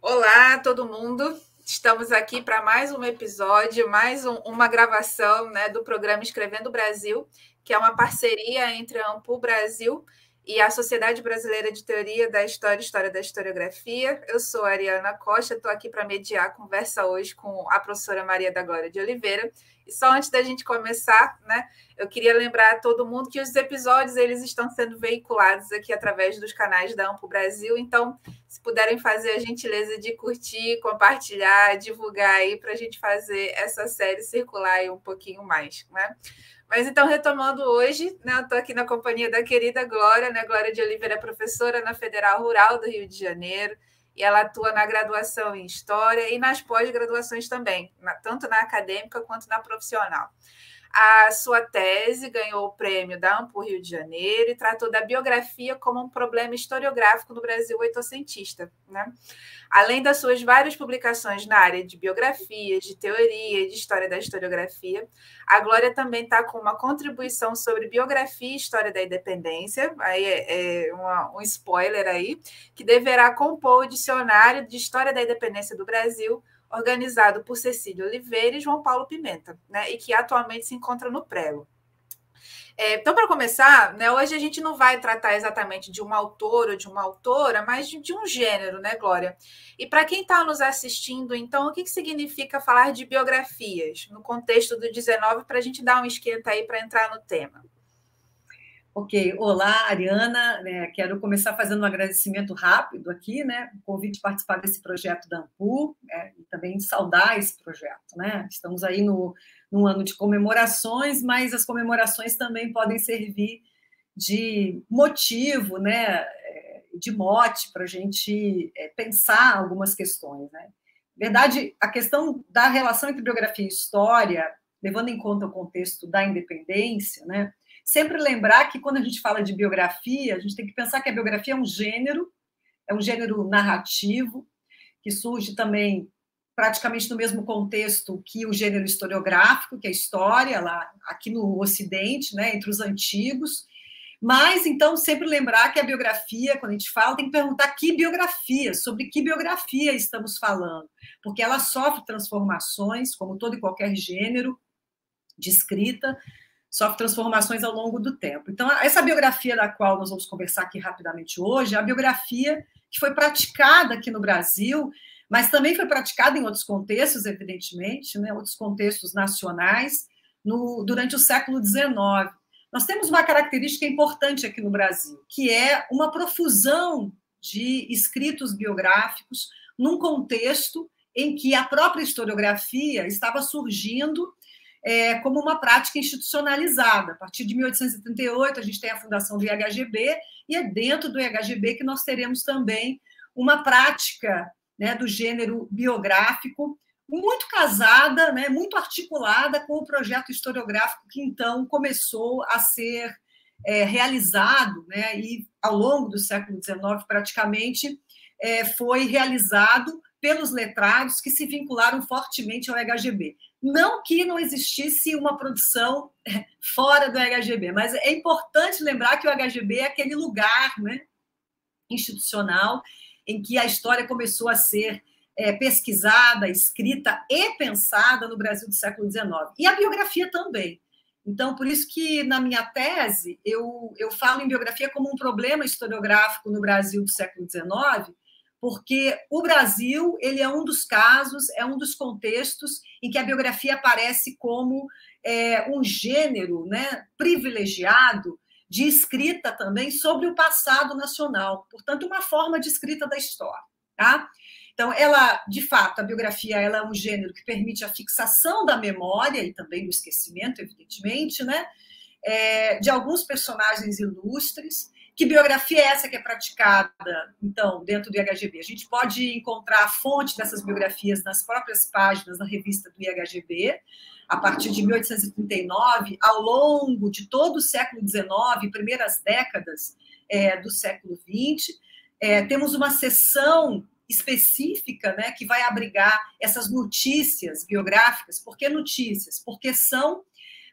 Olá, todo mundo. Estamos aqui para mais um episódio, uma gravação, né, do programa Escrevendo Brasil, que é uma parceria entre a Ampul Brasil e a Sociedade Brasileira de Teoria da História e História da Historiografia. Eu sou a Ariana Costa, estou aqui para mediar a conversa hoje com a professora Maria da Glória de Oliveira. E só antes da gente começar, né, eu queria lembrar a todo mundo que os episódios eles estão sendo veiculados aqui através dos canais da Ampul Brasil, então se puderem fazer a gentileza de curtir, compartilhar, divulgar aí para a gente fazer essa série circular aí um pouquinho mais, né? Mas então, retomando hoje, né, eu estou aqui na companhia da querida Glória, né? Glória de Oliveira é professora na Federal Rural do Rio de Janeiro, e ela atua na graduação em História e nas pós-graduações também, tanto na acadêmica quanto na profissional. A sua tese ganhou o prêmio da Ampul Rio de Janeiro e tratou da biografia como um problema historiográfico no Brasil oitocentista, né? Além das suas várias publicações na área de biografia, de teoria e de história da historiografia, a Glória também está com uma contribuição sobre biografia e história da independência, aí um spoiler aí, que deverá compor o dicionário de história da independência do Brasil, organizado por Cecília Oliveira e João Paulo Pimenta, né, e que atualmente se encontra no Prelo. Então, para começar, né, hoje a gente não vai tratar exatamente de um autor ou de uma autora, mas de um gênero, né, Glória? E para quem está nos assistindo, então, o que significa falar de biografias no contexto do 19, para a gente dar um esquenta aí para entrar no tema? Ok, olá, Ariana, né, quero começar fazendo um agradecimento rápido aqui, né, o convite de participar desse projeto da Ampul, e também saudar esse projeto, né, estamos aí num ano de comemorações, mas as comemorações também podem servir de motivo, né, de mote para a gente pensar algumas questões, né. Na verdade, a questão da relação entre biografia e história, levando em conta o contexto da independência, né, sempre lembrar que quando a gente fala de biografia, a gente tem que pensar que a biografia é um gênero narrativo, que surge também praticamente no mesmo contexto que o gênero historiográfico, que é a história, lá aqui no Ocidente, né, entre os antigos. Mas, então, sempre lembrar que a biografia, quando a gente fala, tem que perguntar que biografia, sobre que biografia estamos falando, porque ela sofre transformações, como todo e qualquer gênero de escrita, sofre transformações ao longo do tempo. Então, essa biografia da qual nós vamos conversar aqui rapidamente hoje é a biografia que foi praticada aqui no Brasil, mas também foi praticada em outros contextos, evidentemente, né, outros contextos nacionais, durante o século XIX. Nós temos uma característica importante aqui no Brasil, que é uma profusão de escritos biográficos num contexto em que a própria historiografia estava surgindo como uma prática institucionalizada. A partir de 1878, a gente tem a fundação do IHGB, e é dentro do IHGB que nós teremos também uma prática, né, do gênero biográfico muito casada, né, muito articulada com o projeto historiográfico que, então, começou a ser realizado, né, e, ao longo do século XIX, praticamente, foi realizado pelos letrados que se vincularam fortemente ao IHGB. Não que não existisse uma produção fora do IHGB, mas é importante lembrar que o IHGB é aquele lugar, né, institucional em que a história começou a ser pesquisada, escrita e pensada no Brasil do século XIX. E a biografia também. Então, por isso que, na minha tese, eu falo em biografia como um problema historiográfico no Brasil do século XIX, porque o Brasil ele é um dos casos, é um dos contextos em que a biografia aparece como um gênero, né, privilegiado de escrita também sobre o passado nacional, portanto, uma forma de escrita da história. Tá? Então, ela, de fato, a biografia ela é um gênero que permite a fixação da memória e também do esquecimento, evidentemente, né, de alguns personagens ilustres. Que biografia é essa que é praticada, então, dentro do IHGB? A gente pode encontrar a fonte dessas biografias nas próprias páginas da revista do IHGB, a partir de 1839, ao longo de todo o século XIX, primeiras décadas do século XX. Temos uma seção específica, né, que vai abrigar essas notícias biográficas. Por que notícias? Porque são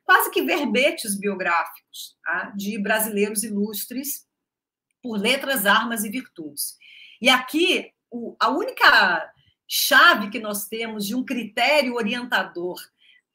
quase que verbetes biográficos, tá, de brasileiros ilustres por letras, armas e virtudes. E aqui a única chave que nós temos de um critério orientador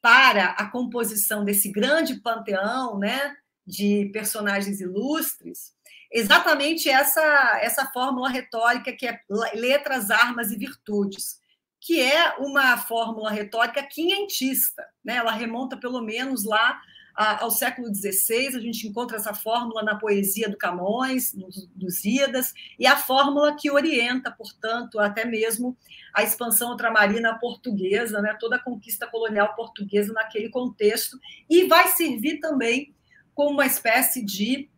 para a composição desse grande panteão, né, de personagens ilustres, exatamente essa fórmula retórica que é letras, armas e virtudes, que é uma fórmula retórica quinhentista, né? Ela remonta pelo menos lá ao século XVI, a gente encontra essa fórmula na poesia do Camões, nos Lusíadas, e a fórmula que orienta, portanto, até mesmo a expansão ultramarina portuguesa, né? Toda a conquista colonial portuguesa naquele contexto, e vai servir também como uma espécie de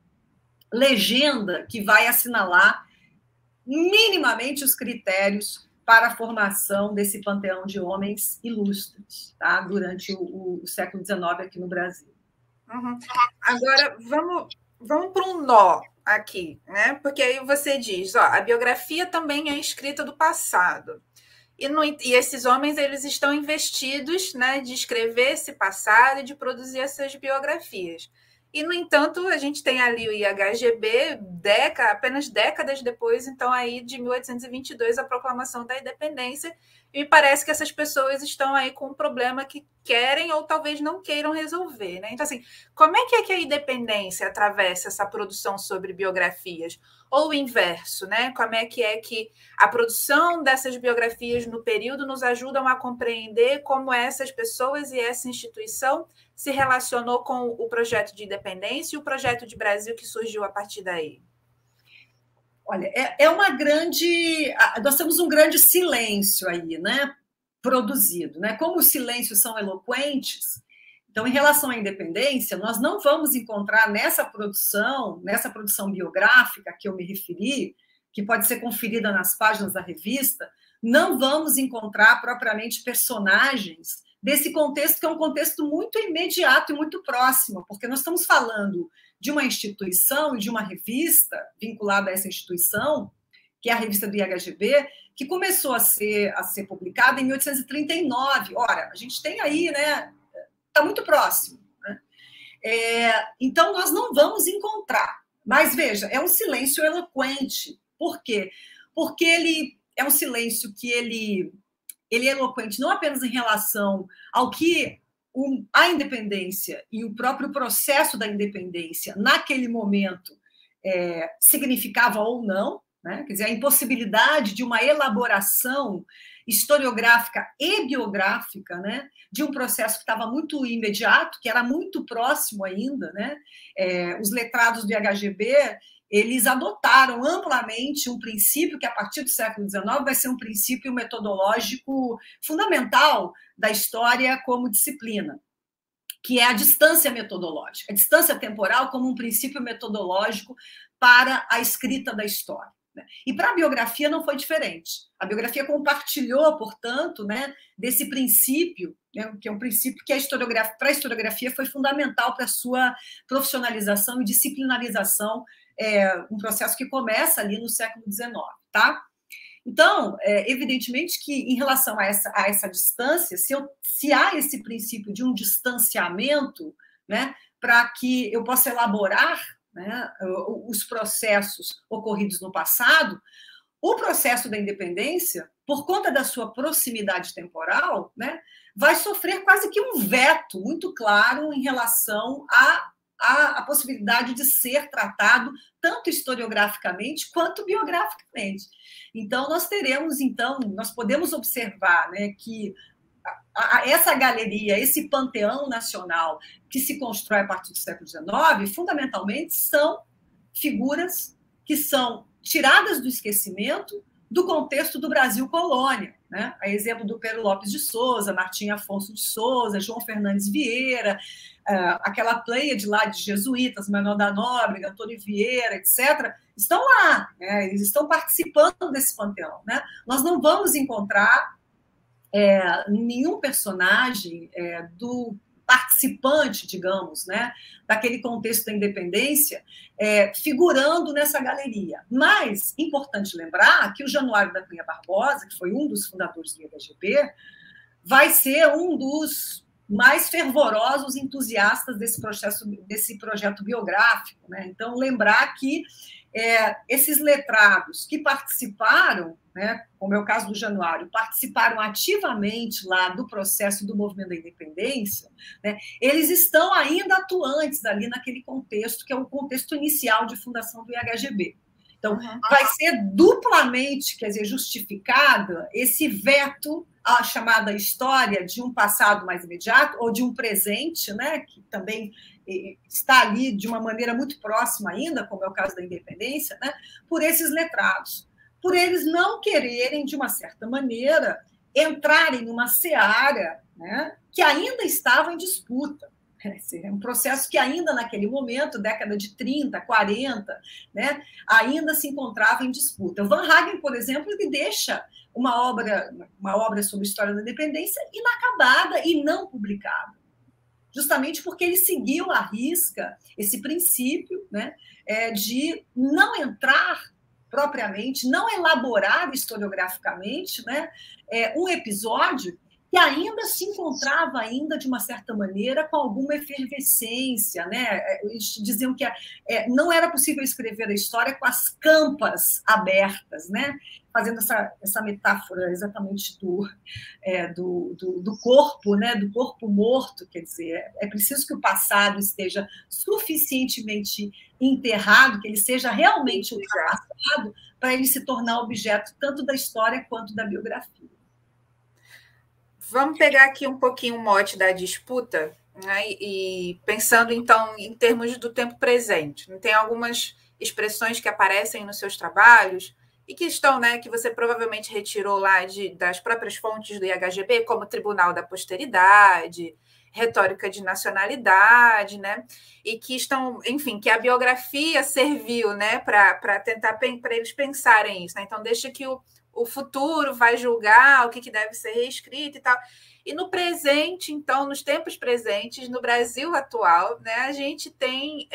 legenda que vai assinalar minimamente os critérios para a formação desse panteão de homens ilustres, tá? Durante o século XIX aqui no Brasil. Uhum. Agora, vamos para um nó aqui, né? Porque aí você diz, ó, a biografia também é escrita do passado. E esses homens, eles estão investidos, né, de escrever esse passado e de produzir essas biografias. E, no entanto, a gente tem ali o IHGB, apenas décadas depois, então, aí de 1822, a proclamação da independência, e me parece que essas pessoas estão aí com um problema que querem ou talvez não queiram resolver, né? Então, assim, como é que a independência atravessa essa produção sobre biografias? Ou o inverso, né? Como é que a produção dessas biografias no período nos ajudam a compreender como essas pessoas e essa instituição se relacionou com o projeto de independência e o projeto de Brasil que surgiu a partir daí? Olha, uma grande... Nós temos um grande silêncio aí, né? Produzido, né? Como os silêncios são eloquentes, então, em relação à independência, nós não vamos encontrar nessa produção biográfica que eu me referi, que pode ser conferida nas páginas da revista, não vamos encontrar propriamente personagens desse contexto, que é um contexto muito imediato e muito próximo, porque nós estamos falando de uma instituição e de uma revista vinculada a essa instituição, que é a revista do IHGB, que começou a ser publicada em 1839. Ora, a gente tem aí, né? Está muito próximo. Né? Então, nós não vamos encontrar. Mas, veja, é um silêncio eloquente. Por quê? Porque ele é um silêncio que ele é eloquente não apenas em relação ao que a independência e o próprio processo da independência, naquele momento, significava ou não, né? Quer dizer, a impossibilidade de uma elaboração historiográfica e biográfica, né, de um processo que estava muito imediato, que era muito próximo ainda, né? Os letrados do IHGB, eles adotaram amplamente um princípio que, a partir do século XIX, vai ser um princípio metodológico fundamental da história como disciplina, que é a distância metodológica, a distância temporal como um princípio metodológico para a escrita da história. E para a biografia não foi diferente. A biografia compartilhou, portanto, né, desse princípio, né, que é um princípio que para a historiografia foi fundamental para a sua profissionalização e disciplinarização, um processo que começa ali no século XIX. Tá? Então, evidentemente que, em relação a essa distância, se há esse princípio de um distanciamento, né, para que eu possa elaborar, né, os processos ocorridos no passado, o processo da independência, por conta da sua proximidade temporal, né, vai sofrer quase que um veto muito claro em relação à possibilidade de ser tratado tanto historiograficamente quanto biograficamente. Então, nós podemos observar, né, que essa galeria, esse panteão nacional que se constrói a partir do século XIX, fundamentalmente são figuras que são tiradas do esquecimento do contexto do Brasil colônia, né? A exemplo do Pero Lopes de Souza, Martim Afonso de Souza, João Fernandes Vieira, aquela pleiade lá de jesuítas, Manuel da Nóbrega, Antônio Vieira, etc., estão lá, né? Eles estão participando desse panteão, né? Nós não vamos encontrar nenhum personagem do participante, digamos, né, daquele contexto da independência, figurando nessa galeria. Mas, importante lembrar que o Januário da Cunha Barbosa, que foi um dos fundadores do IHGB, vai ser um dos mais fervorosos entusiastas desse projeto biográfico. Né? Então, lembrar que esses letrados que participaram, né, como é o caso do Januário, participaram ativamente lá do processo do movimento da independência, né, eles estão ainda atuantes ali naquele contexto, que é o contexto inicial de fundação do IHGB. Então, vai ser duplamente, quer dizer, justificado esse veto à chamada história de um passado mais imediato ou de um presente, né, que também está ali de uma maneira muito próxima ainda, como é o caso da independência, né, por esses letrados, por eles não quererem, de uma certa maneira, entrarem numa seara, né, que ainda estava em disputa. É um processo que ainda naquele momento, década de 30, 40, né, ainda se encontrava em disputa. O Van Hagen, por exemplo, ele deixa uma obra sobre história da independência inacabada e não publicada, justamente porque ele seguiu à risca esse princípio, né, de não entrar propriamente, não elaborar historiograficamente, né, um episódio que ainda se encontrava ainda de uma certa maneira com alguma efervescência, né? Eles diziam que não era possível escrever a história com as campas abertas, né? Fazendo essa metáfora exatamente do corpo, né? Do corpo morto, quer dizer, é preciso que o passado esteja suficientemente enterrado, que ele seja realmente ultrapassado para ele se tornar objeto tanto da história quanto da biografia. Vamos pegar aqui um pouquinho o mote da disputa, né, e pensando, então, em termos do tempo presente. Tem algumas expressões que aparecem nos seus trabalhos e que estão, né, que você provavelmente retirou lá das próprias fontes do IHGB, como Tribunal da Posteridade, retórica de nacionalidade, né, e que estão, enfim, que a biografia serviu, né, para tentar para eles pensarem isso, né? Então, deixa que o futuro vai julgar o que deve ser reescrito e tal. E no presente, então, nos tempos presentes, no Brasil atual, né, a gente tem,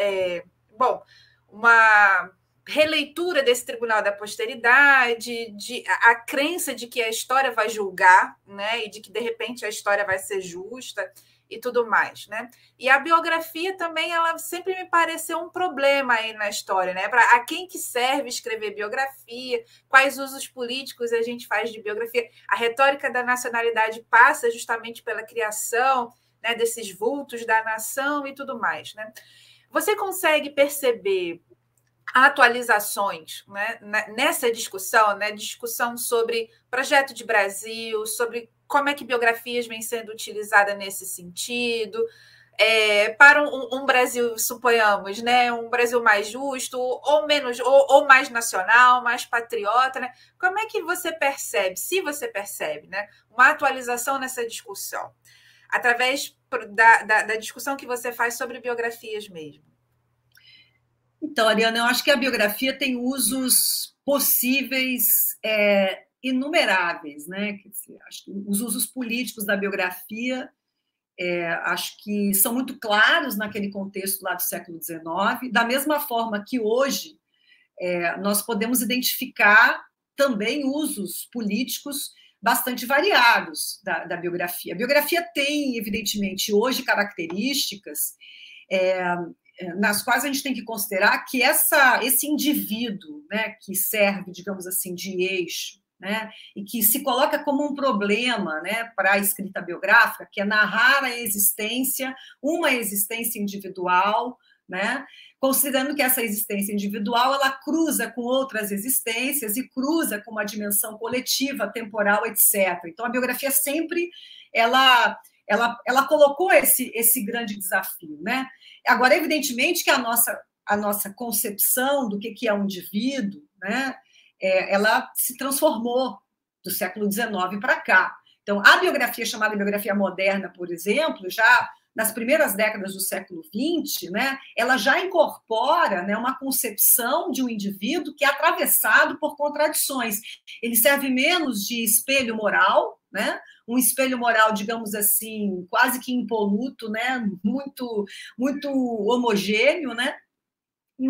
uma releitura desse Tribunal da Posteridade, a crença de que a história vai julgar, né, e de que, de repente, a história vai ser justa e tudo mais, né? E a biografia também, ela sempre me pareceu um problema aí na história, né? A quem que serve escrever biografia, quais usos políticos a gente faz de biografia. A retórica da nacionalidade passa justamente pela criação, né, desses vultos da nação e tudo mais, né? Você consegue perceber atualizações, né, nessa discussão, né, discussão sobre projeto de Brasil, sobre como é que biografias vêm sendo utilizadas nesse sentido, para um Brasil, suponhamos, né, um Brasil mais justo, ou menos, ou mais nacional, mais patriota, né? Como é que você percebe, se você percebe, né, uma atualização nessa discussão, através da discussão que você faz sobre biografias mesmo? Então, Ariana, eu acho que a biografia tem usos possíveis inumeráveis, né? Quer dizer, acho que os usos políticos da biografia acho que são muito claros naquele contexto lá do século XIX, da mesma forma que hoje nós podemos identificar também usos políticos bastante variados da biografia. A biografia tem, evidentemente, hoje características nas quais a gente tem que considerar que esse indivíduo, né, que serve, digamos assim, de eixo, né, e que se coloca como um problema, né, para a escrita biográfica, que é narrar uma existência individual, né, considerando que essa existência individual ela cruza com outras existências e cruza com uma dimensão coletiva, temporal, etc. Então, a biografia sempre ela colocou esse grande desafio, né? Agora, evidentemente que a nossa concepção do que é um indivíduo, né, ela se transformou do século XIX para cá. Então, a biografia chamada biografia moderna, por exemplo, já nas primeiras décadas do século XX, né, ela já incorpora, né, uma concepção de um indivíduo que é atravessado por contradições. Ele serve menos de espelho moral, né, um espelho moral, digamos assim, quase que impoluto, né, muito homogêneo, né,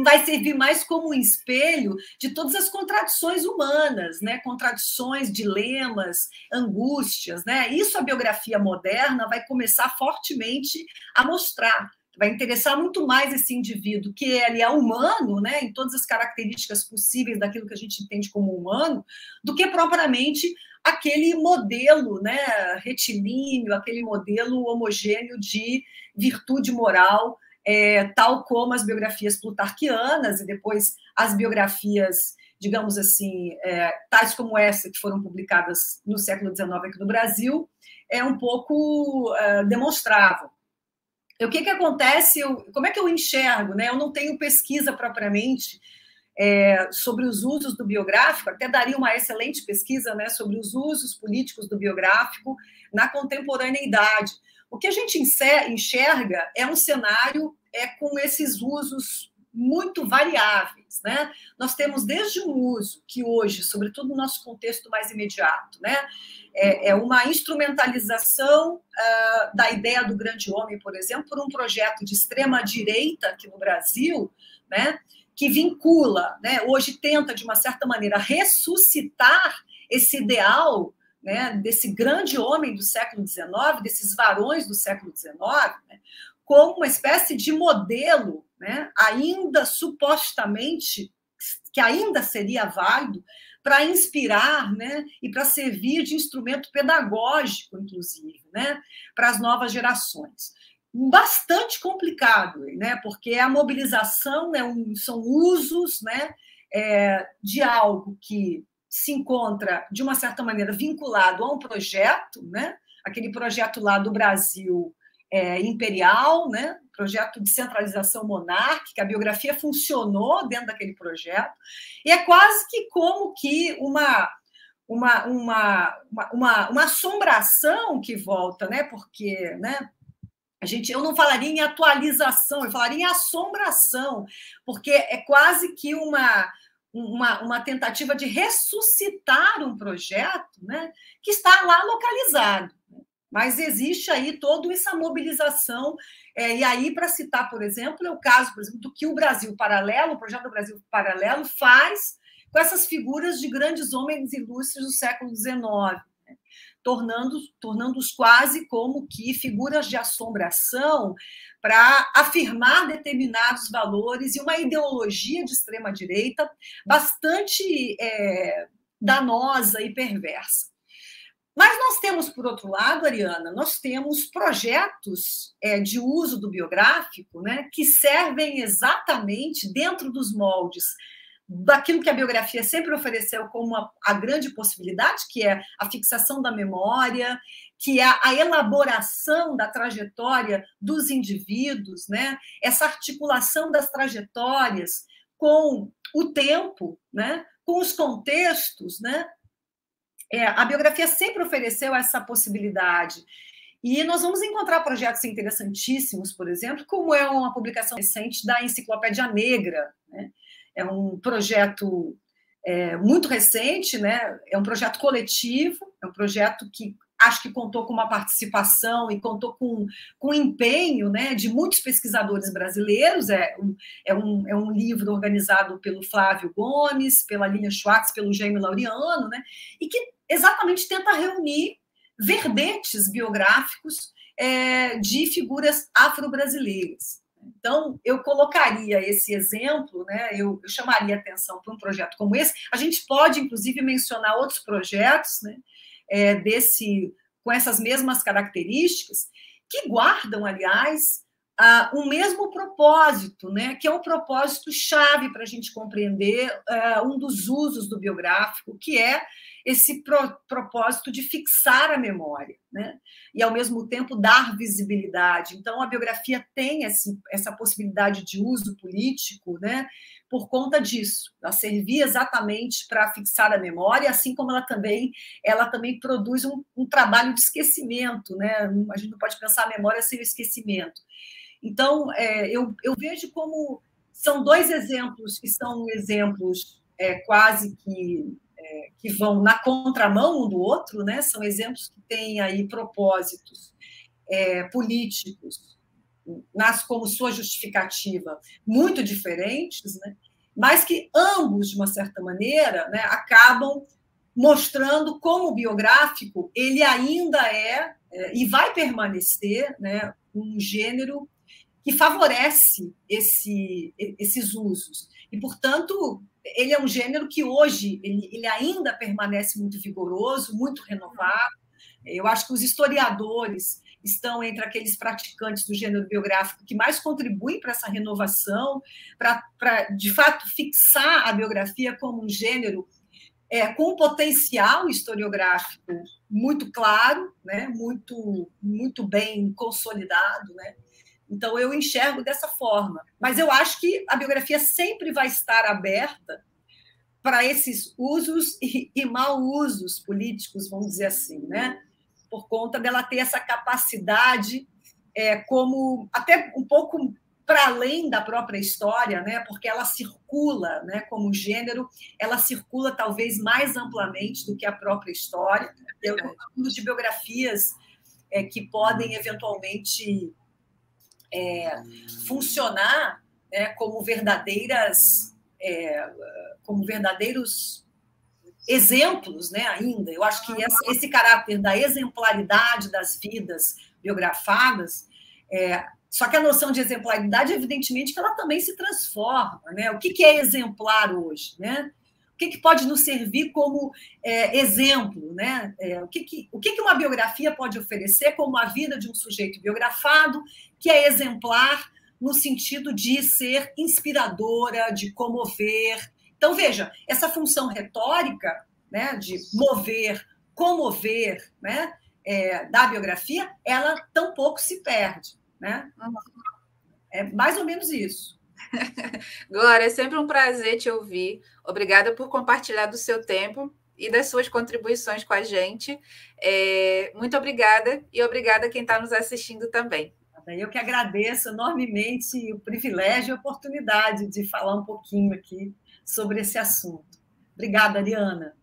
vai servir mais como um espelho de todas as contradições humanas, né? Contradições, dilemas, angústias, né? Isso a biografia moderna vai começar fortemente a mostrar, vai interessar muito mais esse indivíduo, que ele é humano, né, em todas as características possíveis daquilo que a gente entende como humano, do que propriamente aquele modelo, né, retilíneo, aquele modelo homogêneo de virtude moral, tal como as biografias plutarquianas e depois as biografias, digamos assim, tais como essa que foram publicadas no século XIX aqui no Brasil, um pouco demonstravam. O que acontece, como é que eu enxergo? Né? Eu não tenho pesquisa propriamente sobre os usos do biográfico, até daria uma excelente pesquisa, né, sobre os usos políticos do biográfico na contemporaneidade. O que a gente enxerga é um cenário com esses usos muito variáveis, né? Nós temos desde um uso que hoje, sobretudo no nosso contexto mais imediato, né, é uma instrumentalização da ideia do grande homem, por exemplo, por um projeto de extrema-direita aqui no Brasil, né, que vincula, né, hoje tenta, de uma certa maneira, ressuscitar esse ideal, né, desse grande homem do século XIX, desses varões do século XIX, né, como uma espécie de modelo, né, ainda supostamente, que ainda seria válido para inspirar, né, e para servir de instrumento pedagógico, inclusive, né, para as novas gerações. Bastante complicado, né, porque a mobilização, né, são usos, né, de algo que se encontra, de uma certa maneira, vinculado a um projeto, né, aquele projeto lá do Brasil imperial, né, projeto de centralização monárquica, a biografia funcionou dentro daquele projeto, e é quase que como que uma assombração que volta, né, porque, né, eu não falaria em atualização, eu falaria em assombração, porque é quase que uma tentativa de ressuscitar um projeto, né, que está lá localizado. Mas existe aí toda essa mobilização, e aí, para citar, por exemplo, é o caso, por exemplo, do que o Brasil Paralelo, o projeto do Brasil Paralelo, faz com essas figuras de grandes homens ilustres do século XIX, né? Tornando-os quase como que figuras de assombração para afirmar determinados valores e uma ideologia de extrema-direita bastante danosa e perversa. Mas nós temos, por outro lado, Ariana, nós temos projetos de uso do biográfico, né, que servem exatamente dentro dos moldes daquilo que a biografia sempre ofereceu como a grande possibilidade, que é a fixação da memória, que é a elaboração da trajetória dos indivíduos, né, essa articulação das trajetórias com o tempo, né, com os contextos, né. A biografia sempre ofereceu essa possibilidade. E nós vamos encontrar projetos interessantíssimos, por exemplo, como é uma publicação recente da Enciclopédia Negra, né? É um projeto muito recente, né? É um projeto coletivo, é um projeto que acho que contou com uma participação e contou com o empenho, né, de muitos pesquisadores brasileiros. É um livro organizado pelo Flávio Gomes, pela Lilian Schwartz, pelo Jaime Laureano, né, e que exatamente tenta reunir verbetes biográficos de figuras afro-brasileiras. Então, eu colocaria esse exemplo, né, eu chamaria atenção para um projeto como esse. A gente pode, inclusive, mencionar outros projetos, né, com essas mesmas características, que guardam, aliás, um mesmo propósito, né, que é um propósito-chave para a gente compreender um dos usos do biográfico, que é esse propósito de fixar a memória, né, e, ao mesmo tempo, dar visibilidade. Então, a biografia tem essa possibilidade de uso político, né, por conta disso. Ela servia exatamente para fixar a memória, assim como ela também produz um trabalho de esquecimento, né? A gente não pode pensar a memória sem o esquecimento. Então, eu vejo como são dois exemplos que são exemplos quase que vão na contramão um do outro, né? São exemplos que têm aí propósitos políticos, como sua justificativa, muito diferentes, né? Mas que ambos, de uma certa maneira, né, acabam mostrando como o biográfico ele ainda e vai permanecer, né, um gênero que favorece esses usos. E, portanto, ele é um gênero que hoje ele ainda permanece muito vigoroso, muito renovado. Eu acho que os historiadores estão entre aqueles praticantes do gênero biográfico que mais contribuem para essa renovação, para, de fato, fixar a biografia como um gênero com um potencial historiográfico muito claro, né? muito bem consolidado, né? Então, eu enxergo dessa forma. Mas eu acho que a biografia sempre vai estar aberta para esses usos e mau usos políticos, vamos dizer assim, né? Por conta dela ter essa capacidade, como até um pouco para além da própria história, né? Porque ela circula, né? Como gênero, ela circula talvez mais amplamente do que a própria história. Eu estou falando de biografias que podem eventualmente funcionar, né, como verdadeiros exemplos, né, ainda. Eu acho que esse caráter da exemplaridade das vidas biografadas, só que a noção de exemplaridade, evidentemente, que ela também se transforma, né? O que é exemplar hoje, né? O que pode nos servir como exemplo, né? O que uma biografia pode oferecer como a vida de um sujeito biografado que é exemplar no sentido de ser inspiradora, de comover. Então, veja, essa função retórica, né, de mover, comover, né, da biografia, ela tampouco se perde, né? É mais ou menos isso. Glória, é sempre um prazer te ouvir. Obrigada por compartilhar do seu tempo e das suas contribuições com a gente. Muito obrigada e obrigada a quem está nos assistindo também. Eu que agradeço enormemente o privilégio e a oportunidade de falar um pouquinho aqui sobre esse assunto. Obrigada, Ariana.